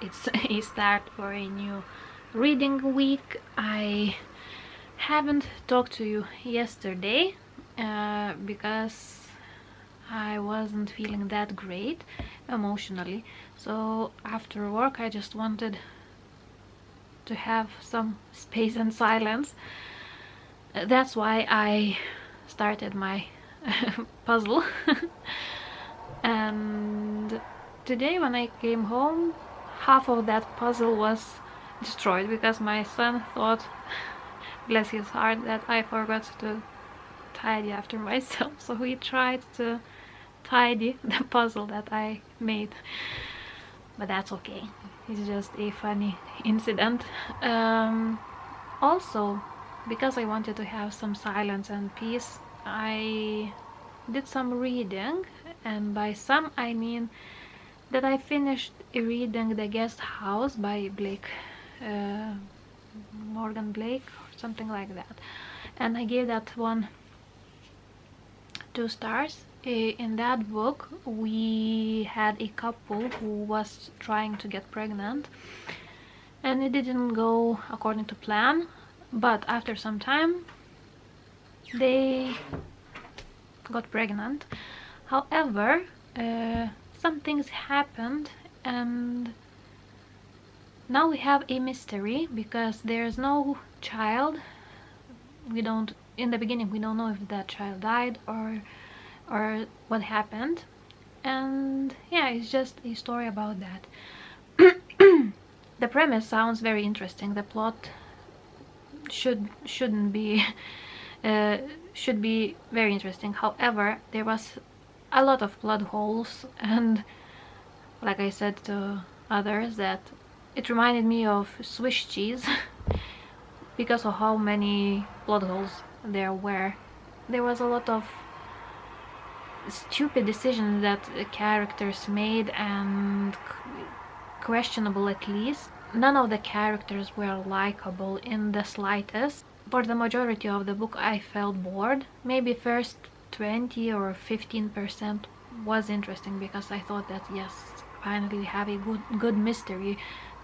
it's a start for a new reading week. I haven't talked to you yesterday because I wasn't feeling that great emotionally. So after work I just wanted to have some space and silence. That's why I started my puzzle. And today when I came home, half of that puzzle was destroyed because my son thought, bless his heart, that I forgot to tidy after myself. So he tried to tidy the puzzle that I made, but that's okay. It's just a funny incident. Also, because I wanted to have some silence and peace, I did some reading, and by some I mean that I finished reading The Guest House by Morgan Blake or something like that, and I gave that one 2 stars. In that book we had a couple who was trying to get pregnant, and it didn't go according to plan, but after some time they got pregnant. However, some things happened, and now we have a mystery because there's no child. In the beginning we don't know if that child died or what happened, and yeah, it's just a story about that. The premise sounds very interesting. The plot shouldn't be should be very interesting. However, there was a lot of plot holes, and like I said to others, that it reminded me of Swiss cheese because of how many plot holes there were. There was a lot of stupid decisions that the characters made, and questionable at least. None of the characters were likable in the slightest. For the majority of the book I felt bored. Maybe first 20 or 15% was interesting because I thought that yes, finally we have a good mystery,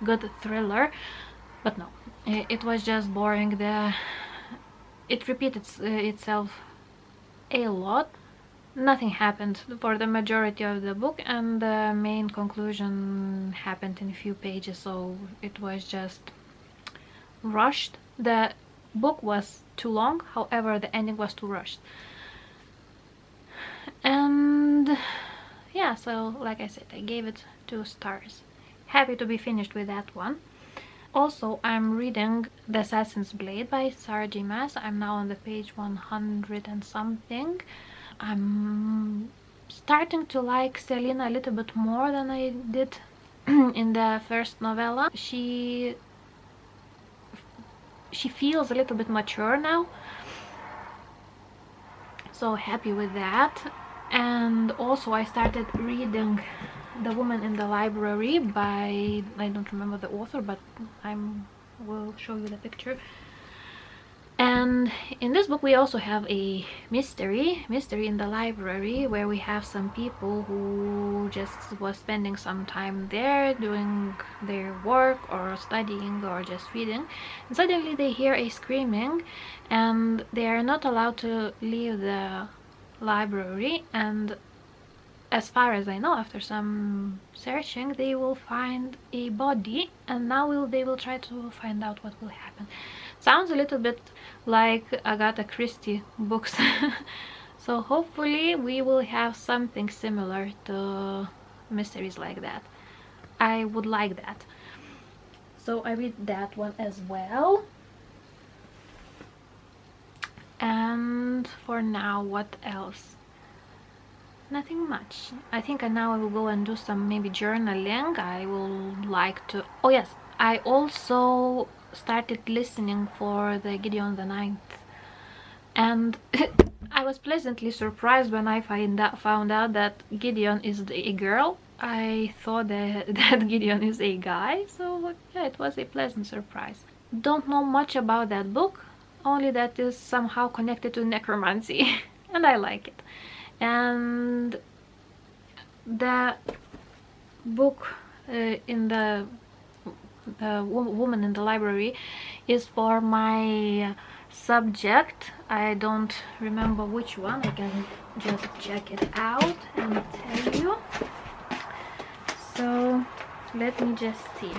good thriller. But no, it was just boring. It repeated itself a lot. Nothing happened for the majority of the book, and the main conclusion happened in a few pages, so it was just rushed. The book was too long, however the ending was too rushed. And yeah, so like I said, I gave it 2 stars. Happy to be finished with that one. Also, I'm reading The Assassin's Blade by Sarah J. Maas. I'm now on the page 100 and something. I'm starting to like Selena a little bit more than I did in the first novella. She feels a little bit mature now, so happy with that. And also I started reading The Woman in the Library by, I don't remember the author, but will show you the picture. And in this book we also have a mystery in the library, where we have some people who just was spending some time there doing their work or studying or just reading, and suddenly they hear a screaming, and they are not allowed to leave the library. And as far as I know, after some searching, they will find a body, and now they will try to find out what will happen. Sounds a little bit like Agatha Christie books. So hopefully we will have something similar to mysteries like that. I would like that. So I read that one as well. And for now, what else? Nothing much. I think now I will go and do some maybe journaling. I will like to... Oh yes, I also started listening for the Gideon the Ninth, and I was pleasantly surprised when I found out that Gideon is a girl. I thought that Gideon is a guy, so yeah, it was a pleasant surprise. Don't know much about that book, only that is somehow connected to necromancy and I like it. And the book in the Woman in the Library is for my subject. I don't remember which one. I can just check it out and tell you. So let me just see.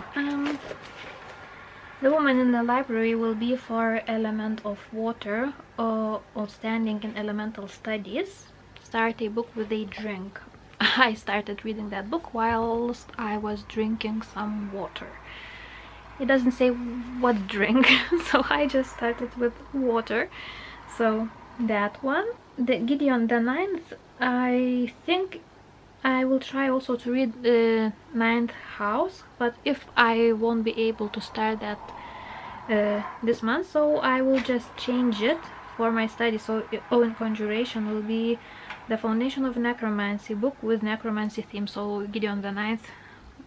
The Woman in the Library will be for element of water or outstanding in elemental studies. Start a book with a drink. I started reading that book whilst I was drinking some water. It doesn't say what drink, so I just started with water. So that one. The Gideon the Ninth, I think I will try also to read the Ninth House, but if I won't be able to start that this month, so I will just change it for my study. So Owen Conjuration will be the Foundation of Necromancy book with necromancy theme. So Gideon the Ninth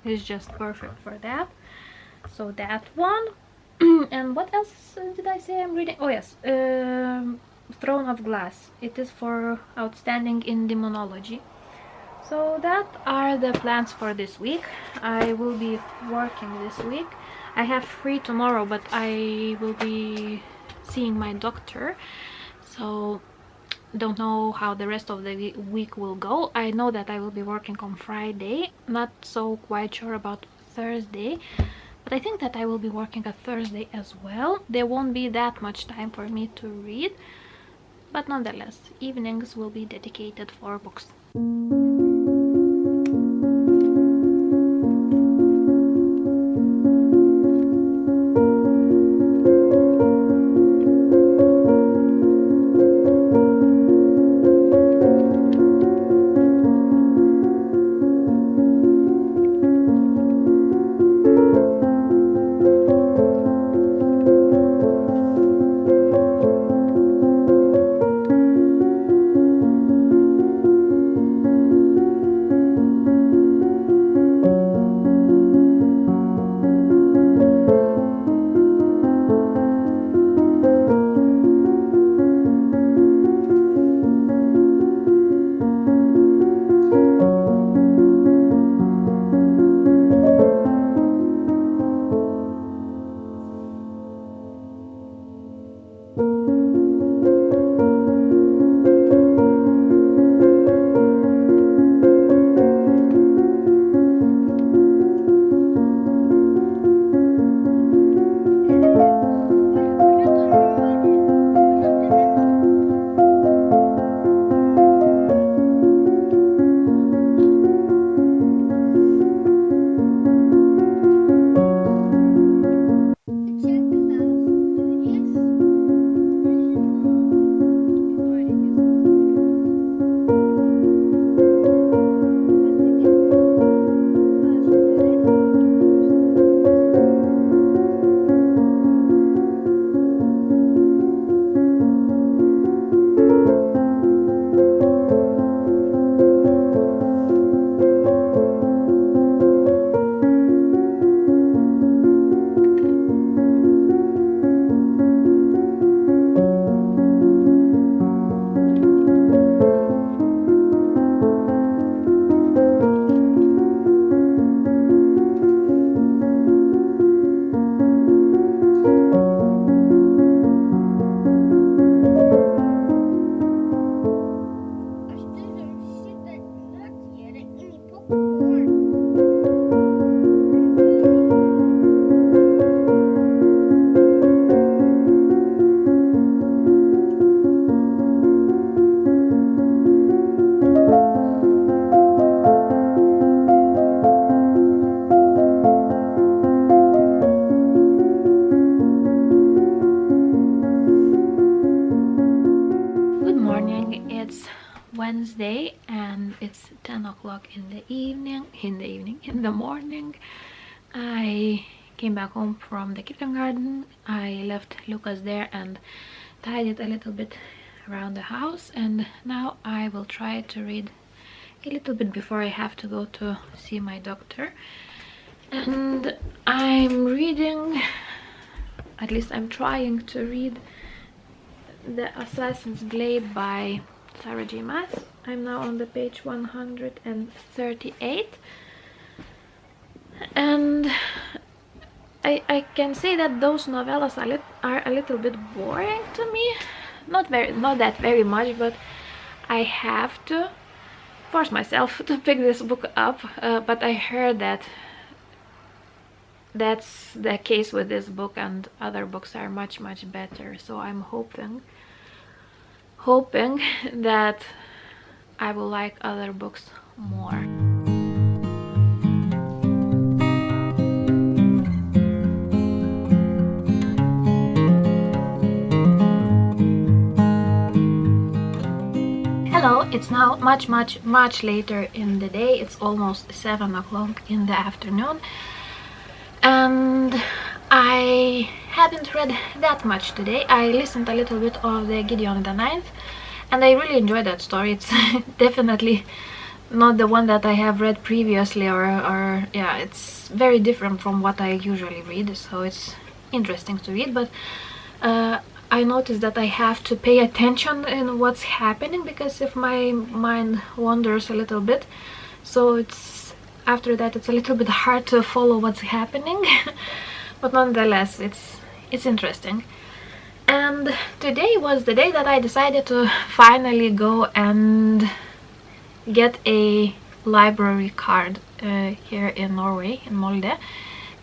is just perfect for that. So that one. And what else did I say I'm reading? Oh yes, Throne of Glass. It is for outstanding in demonology. So that are the plans for this week. I will be working this week. I have free tomorrow, but I will be seeing my doctor, so don't know how the rest of the week will go. I know that I will be working on Friday, not so quite sure about Thursday, but I think that I will be working at Thursday as well. There won't be that much time for me to read, but nonetheless, evenings will be dedicated for books. Wednesday and it's 10 o'clock in the morning. I came back home from the kindergarten. I left Lucas there and tidied a little bit around the house, and now I will try to read a little bit before I have to go to see my doctor. And I'm reading, at least I'm trying to read, The Assassin's Blade by Sarah J. Maas. I'm now on the page 138, and I can say that those novellas are a little bit boring to me. Not that very much, but I have to force myself to pick this book up. But I heard that that's the case with this book, and other books are much better. So I'm hoping that I will like other books more. Hello, it's now much later in the day. It's almost 7 o'clock in the afternoon, and I haven't read that much today. I listened a little bit of the Gideon the Ninth, and I really enjoyed that story. It's definitely not the one that I have read previously, or yeah, it's very different from what I usually read, so it's interesting to read. But I noticed that I have to pay attention in what's happening, because if my mind wanders a little bit, so it's after that it's a little bit hard to follow what's happening. But nonetheless, it's interesting. And today was the day that I decided to finally go and get a library card here in Norway, in Molde,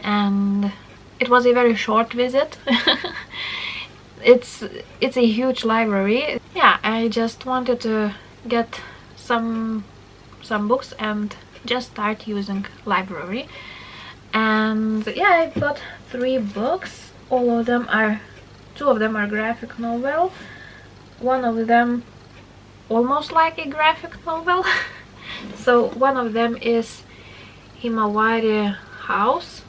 and it was a very short visit. It's a huge library. Yeah, I just wanted to get some books and just start using library. And yeah, I've got 3 books. All of them are, 2 of them are graphic novel, one of them almost like a graphic novel. So one of them is Himawari House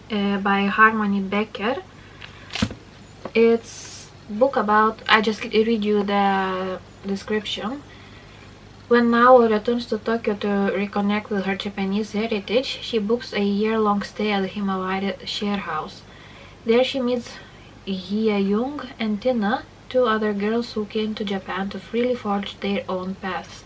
by Harmony Becker. It's book about, I just read you the description. When Mao returns to Tokyo to reconnect with her Japanese heritage, she books a year-long stay at the Himawari share house. There she meets Hye-young and Tina, 2 other girls who came to Japan to freely forge their own paths.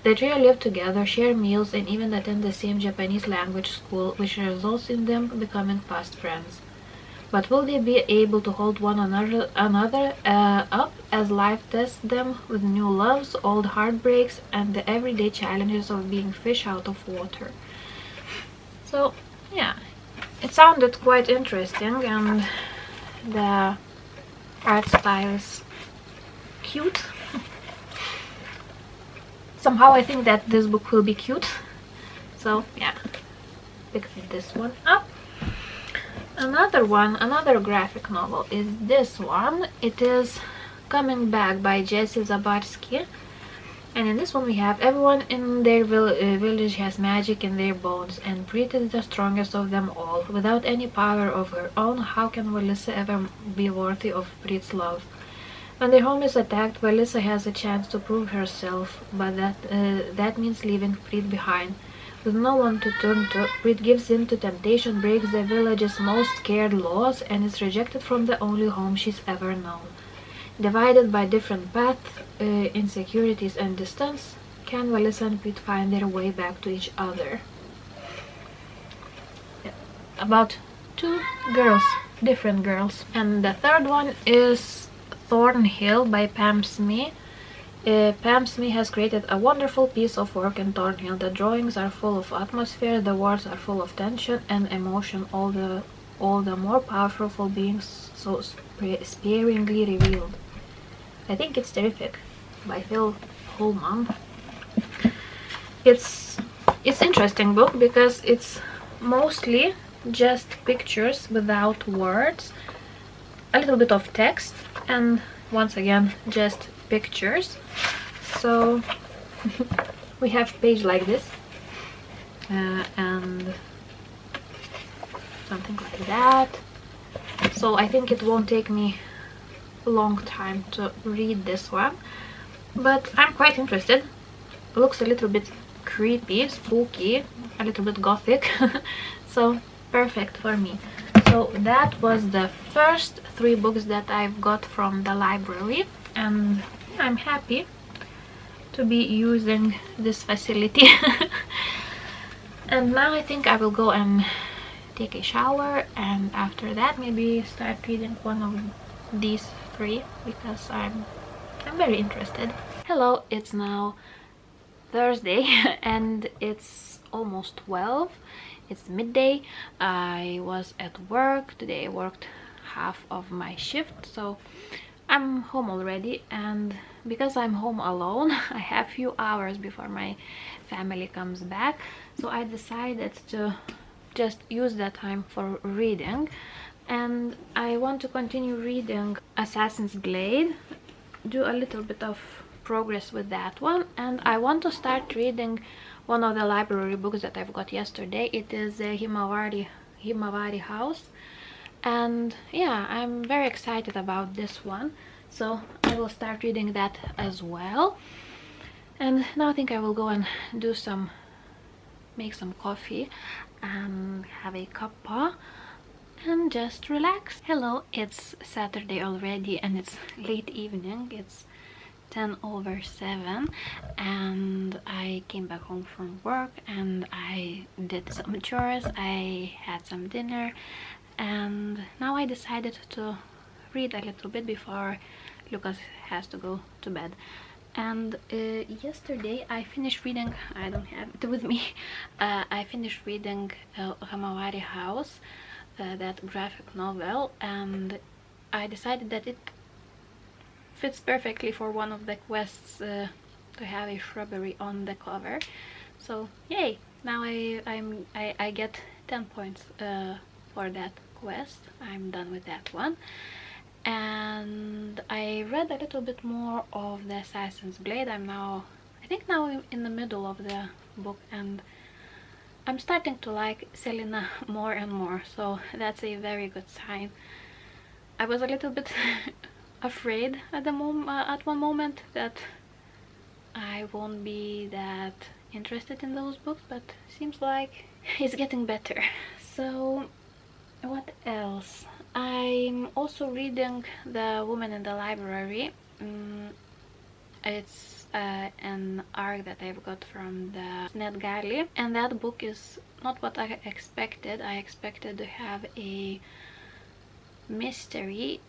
The trio live together, share meals, and even attend the same Japanese language school, which results in them becoming fast friends. But will they be able to hold one another up as life tests them with new loves, old heartbreaks, and the everyday challenges of being fish out of water? So yeah, it sounded quite interesting, and the art style is cute. Somehow I think that this book will be cute, so yeah, picked this one up. Another graphic novel is this one. It is Coming Back by Jessie Zabarsky, and in this one we have everyone in their village has magic in their bones, and Preet is the strongest of them all. Without any power of her own, how can Melissa ever be worthy of Preet's love? When their home is attacked, Melissa has a chance to prove herself, but that means leaving Preet behind. With no one to turn to, Preet gives in to temptation, breaks the village's most scared laws, and is rejected from the only home she's ever known. Divided by different paths, insecurities, and distance, can Melissa and Preet find their way back to each other? About 2 girls, different girls. And the third one is Thornhill by Pam Smee. Pam Smee has created a wonderful piece of work in Thornhill. The drawings are full of atmosphere, the words are full of tension and emotion, all the more powerful for being so sparingly revealed. I think it's terrific, by Phil Pullman. It's interesting book because it's mostly just pictures without words, a little bit of text, and once again just pictures. So we have page like this, and something like that. So I think it won't take me a long time to read this one, but I'm quite interested. It looks a little bit creepy, spooky, a little bit gothic. So perfect for me. So that was the first 3 books that I've got from the library, and I'm happy to be using this facility. And now I think I will go and take a shower, and after that maybe start reading one of these three because I'm very interested. Hello, it's now Thursday and it's almost 12. It's midday. I was at work today. I worked half of my shift, so I'm home already, and because I'm home alone I have few hours before my family comes back, so I decided to just use that time for reading, and I want to continue reading Assassin's Glade, do a little bit of progress with that one, and I want to start reading one of the library books that I've got yesterday. It is the Himawari House, and yeah, I'm very excited about this one, so I will start reading that as well. And now I think I will go and make some coffee and have a cuppa and just relax. Hello, it's Saturday already and it's late evening. It's 10:07 and I came back home from work and I did some chores, I had some dinner, and now I decided to read a little bit before Lucas has to go to bed. And yesterday I finished reading, I don't have it with me, I finished reading Himawari House, that graphic novel, and I decided that it fits perfectly for one of the quests, to have a shrubbery on the cover. So yay, now I get 10 points for that quest. I'm done with that one. And I read a little bit more of the Assassin's Glade. I think now in the middle of the book, and I'm starting to like Selena more and more, so that's a very good sign. I was a little bit afraid at one moment that I won't be that interested in those books, but seems like it's getting better. So what else? I'm also reading The Woman in the Library. It's an arc that I've got from the NetGalley, and that book is not what I expected. I expected to have a mystery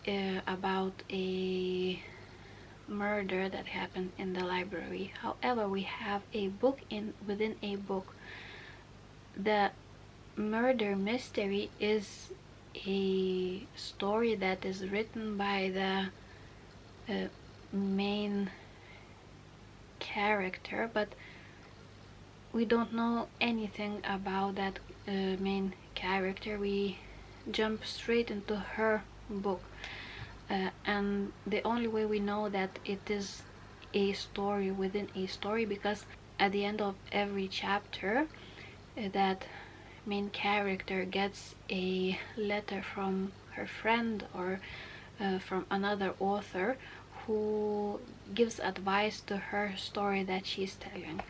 about a murder that happened in the library. However, we have a book within a book. The murder mystery is a story that is written by the main character, but we don't know anything about that main character. We jump straight into her book, and the only way we know that it is a story within a story, because at the end of every chapter that main character gets a letter from her friend or from another author who gives advice to her story that she's telling,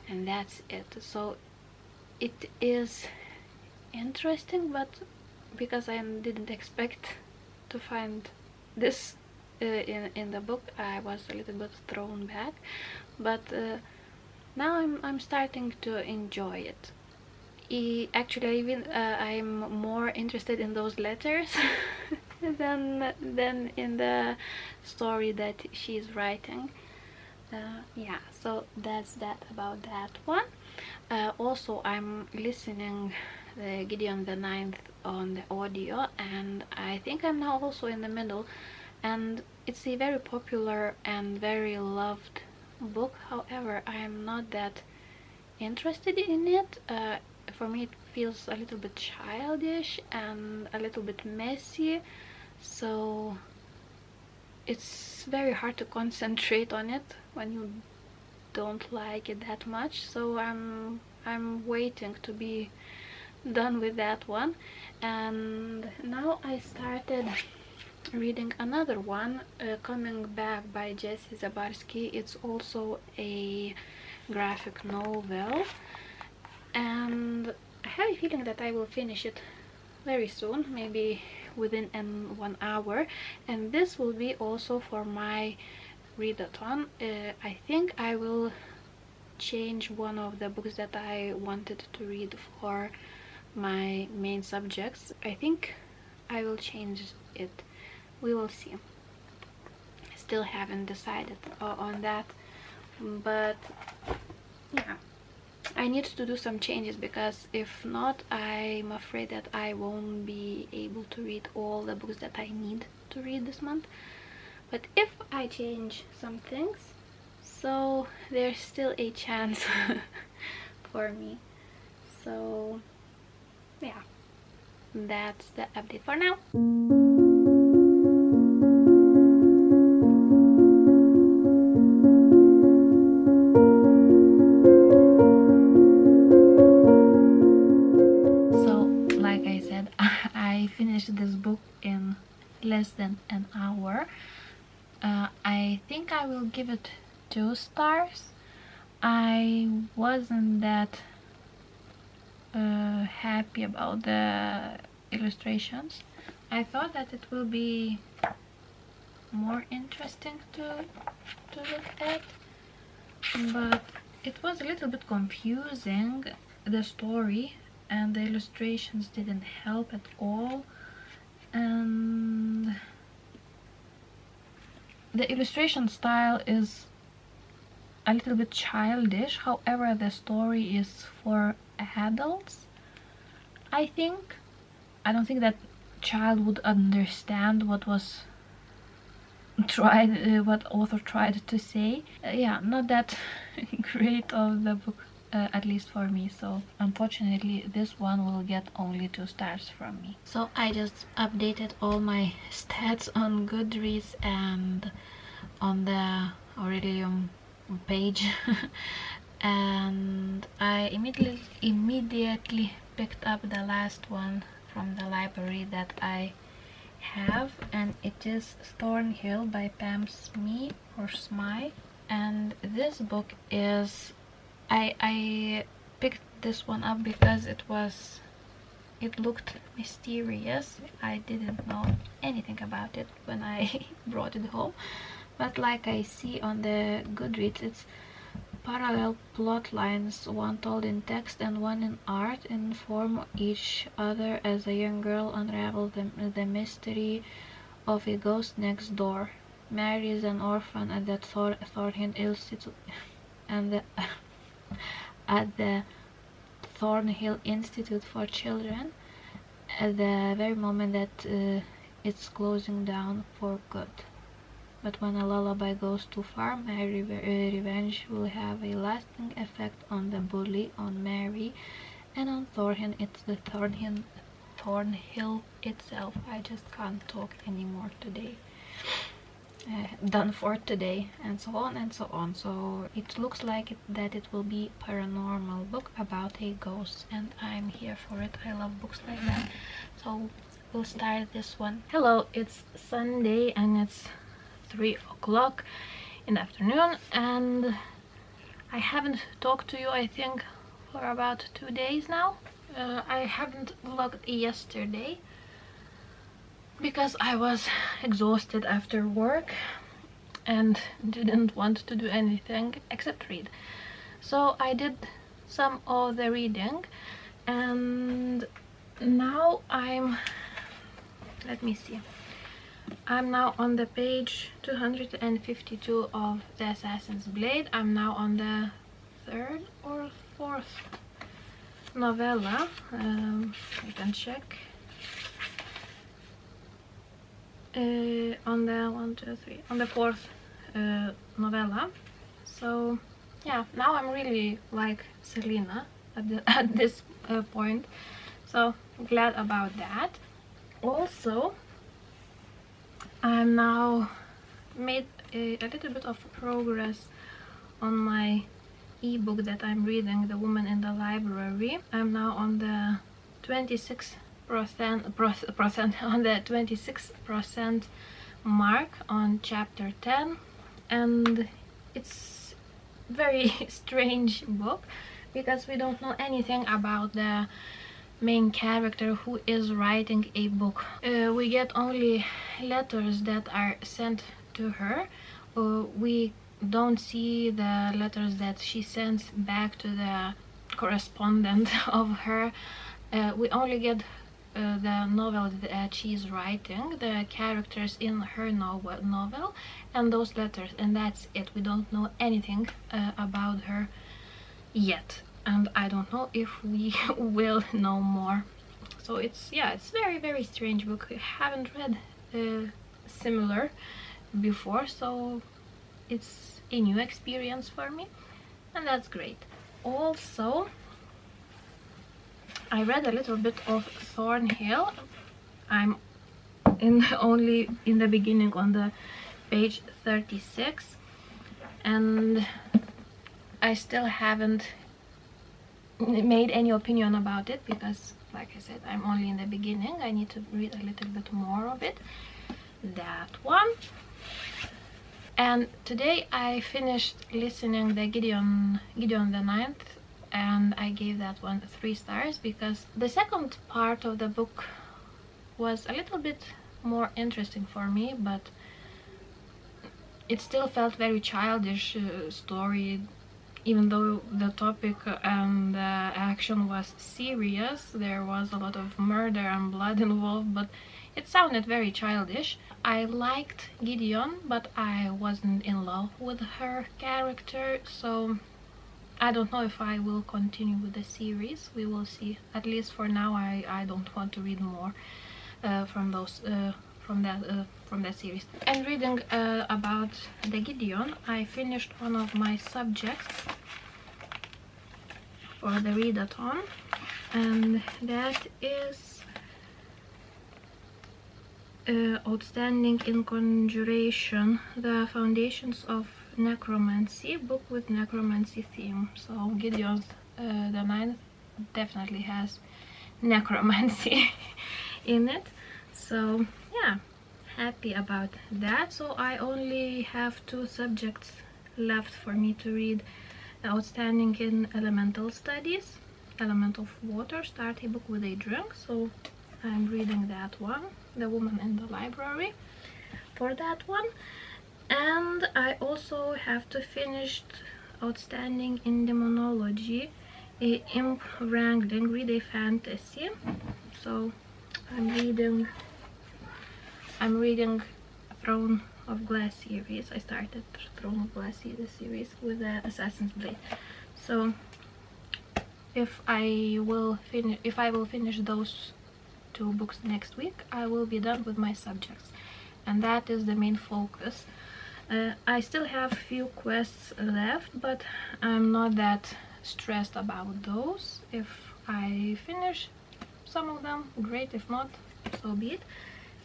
and that's it. So it is interesting, but because I didn't expect to find this in the book, I was a little bit thrown back, but now I'm starting to enjoy it. Actually, even I'm more interested in those letters than in the story that she's writing. Yeah, so that's that about that one. Also, I'm listening Gideon the Ninth on the audio, and I think I'm now also in the middle, and it's a very popular and very loved book. However, I am not that interested in it. For me it feels a little bit childish and a little bit messy, so it's very hard to concentrate on it when you don't like it that much. So I'm waiting to be done with that one. And now I started reading another one, Coming Back by Jessie Zabarski. It's also a graphic novel, and I have a feeling that I will finish it very soon, maybe within 1 hour, and this will be also for my readathon. I think I will change one of the books that I wanted to read for my main subjects. I think I will change it. We will see. Still haven't decided on that, but yeah, I need to do some changes, because if not, I'm afraid that I won't be able to read all the books that I need to read this month. But if I change some things, so there's still a chance for me. So yeah, that's the update for now. So like I said, I finished this book in less than an hour. I think I will give it 2 stars. I wasn't that happy about the illustrations. I thought that it will be more interesting to look at, but it was a little bit confusing, the story, and the illustrations didn't help at all, and the illustration style is a little bit childish. However, the story is for adults, I think. I don't think that child would understand what was what author tried to say. Yeah, not that great of the book, at least for me. So unfortunately this one will get only 2 stars from me. So I just updated all my stats on Goodreads and on the Aurelium page and I immediately picked up the last one from the library that I have, and it is Thornhill by Pam Smee or Smythe. And this book is, I picked this one up because it looked mysterious. I didn't know anything about it when I brought it home, but like I see on the Goodreads, it's parallel plot lines, one told in text and one in art, inform each other as a young girl unravels the mystery of a ghost next door. Mary is an orphan at the Thornhill Institute, and at the Thornhill Institute for Children, at the very moment that it's closing down for good. But when a lullaby goes too far, Mary's revenge will have a lasting effect on the bully, on Mary, and on Thornhill. It's the Thornhill itself. I just can't talk anymore today. Done for today, and so on and so on. So it looks like that it will be a paranormal book about a ghost, and I'm here for it. I love books like that. So we'll start this one. Hello, it's Sunday and it's 3 o'clock in the afternoon, and I haven't talked to you, I think, for about 2 days now. I haven't vlogged yesterday because I was exhausted after work and didn't want to do anything except read. So I did some of the reading, and now let me see, I'm now on the page 252 of the Assassin's Blade. I'm now on the 3rd or 4th novella. I can check. On the 4th novella. So yeah, now I'm really like Selena at this point. So glad about that. Also, I'm now made a little bit of progress on my ebook that I'm reading, The Woman in the Library. I'm now on the 26% on the 26% mark on chapter 10, and it's very strange book because we don't know anything about the main character who is writing a book. We get only letters that are sent to her. We don't see the letters that she sends back to the correspondent of her. We only get the novel that she's writing, the characters in her novel, and those letters, and that's it. We don't know anything about her yet, and I don't know if we will know more. So it's, yeah, it's very, very strange book. I haven't read similar before, so it's a new experience for me, and that's great. Also, I read a little bit of Thornhill. I'm only in the beginning, on the page 36, and I still haven't made any opinion about it because, like I said, I'm only in the beginning. I need to read a little bit more of it. That one. And today I finished listening the Gideon the Ninth, and I gave that one 3 stars because the second part of the book was a little bit more interesting for me, but it still felt very childish story. Even though the topic and the action was serious, there was a lot of murder and blood involved, but it sounded very childish. I liked Gideon, but I wasn't in love with her character, so I don't know if I will continue with the series. We will see. At least for now, I don't want to read more from that series. And reading about the Gideon, I finished one of my subjects for the Readathon, and that is Outstanding in Conjuration, the Foundations of Necromancy, book with necromancy theme. So Gideon the Ninth definitely has necromancy in it. So yeah, happy about that. So I only have 2 subjects left for me to read. Outstanding in Elemental Studies, Element of Water, start a book with a drink. So I'm reading that one, The Woman in the Library, for that one. And I also have to finish Outstanding in Demonology, a Imp Wrangling, read a fantasy. So I'm reading Throne of Glass series. I started Throne of Glass series with the Assassin's Blade. So if I will finish those 2 books next week, I will be done with my subjects, and that is the main focus. I still have few quests left, but I'm not that stressed about those. If I finish some of them, great. If not, so be it.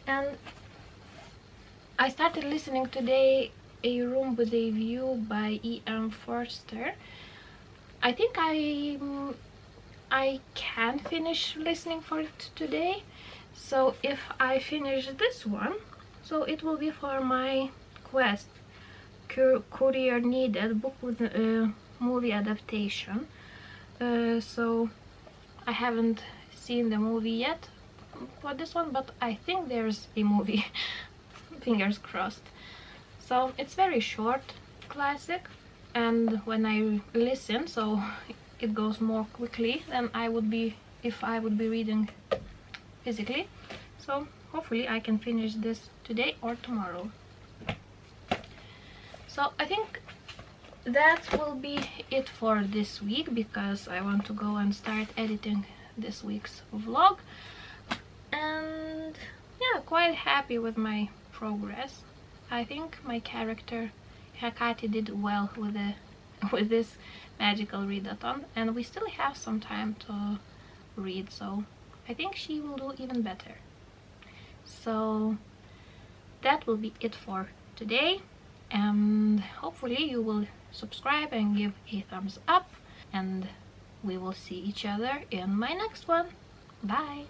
And I started listening today A Room with a View by E.M. Forster. I think I can finish listening for it today. So if I finish this one, so it will be for my quest, Courier Needed, book with a movie adaptation. So I haven't seen the movie yet for this one, but I think there's a movie. Fingers crossed. So it's very short, classic, and when I listen, so it goes more quickly than I would be if I would be reading physically. So hopefully I can finish this today or tomorrow. So I think that will be it for this week, because I want to go and start editing this week's vlog. And yeah, quite happy with my progress. I think my character Hekate did well with this magical readathon, and we still have some time to read, so I think she will do even better. So that will be it for today, and hopefully you will subscribe and give a thumbs up, and we will see each other in my next one. Bye!